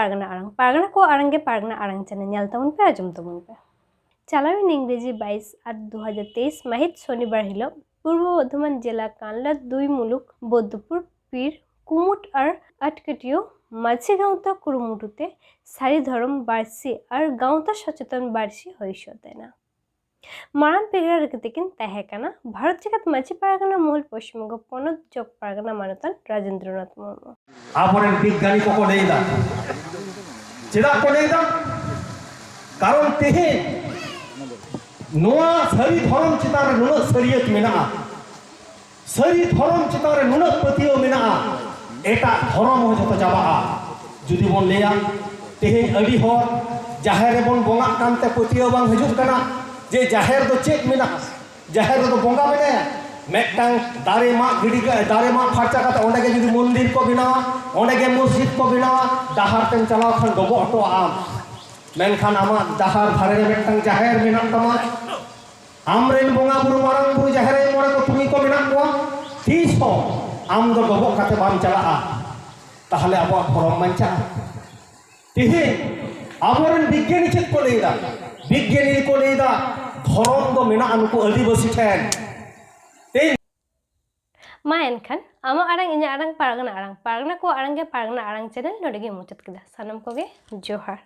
पारगना को आड़ंगे पारगना आड़ंग चैनल ᱧᱮᱞ ᱛᱟᱵᱚᱱ ᱯᱮ ᱟᱸᱡᱚᱢ ᱛᱟᱵᱚᱱ ᱯᱮ। ᱪᱟᱞᱟᱣᱮᱱ ᱤᱝᱨᱮᱡᱤ 22/8/2023 माहित शनिवार हिलोग पूर्व बर्धमान जिला कानला 2 मुलुक बौद्धपुर पीर कुमुट और आटकटियो माझी गाँवता कुरुमुटुते सारी धर्म बार्सी और गाँवता सचेतन बार्सी होइसोतेना माराम पेगड़ा रखतेकिन तहेकाना भारत जगत माझी पारगना मूल पश्चिमबंग पनत जग पारगना मानतन राजेंद्रनाथ मुर्मू आबोरेन बिज्ञानी को लेदा चेदा को लेदा कारण तेहे नोआ सरी धर्म चितार नुन सरियत मेना सरी धर्म चितार नुन पतियो मेना एटा धर्म हो जतो जाबा जुदी बोन लेया तेहे अडी होर जाहेर बोन बोंगा कानते पतियो बांग हजुत कना जे जाहेर दो चेक मेना जाहेर दो बोंगा मेने मेटांग दारे मा गिडी दारे मा फारचा काते ओंडे के जुदी मंदिर को बिनावा ओंडे के मस्जिद को बिनावा दाहार तेन चलाव खान डबो अटो आम मेनखान आमा दाहार धारे मेटांग जाहेर मेना तमा आमरेन बोंगा बुरु मारांग बुरु जाहेर मोरे को तुमी को मेना को तीस हो आम दो डबो काते बाम चला ताहले अब धर्म मानचा तिहे आबोरेन विज्ञानी चेक को लेदा विज्ञानी को लेदा धर्म दो मेना अनको आदिवासी ठेन मा एनखान आमा आड़ंग इᱧ आड़ंग पारगना को आड़ंगे पारगना आड़ंग चैनल नोडेगे मुचाद केदा सानम कोगे जोहार।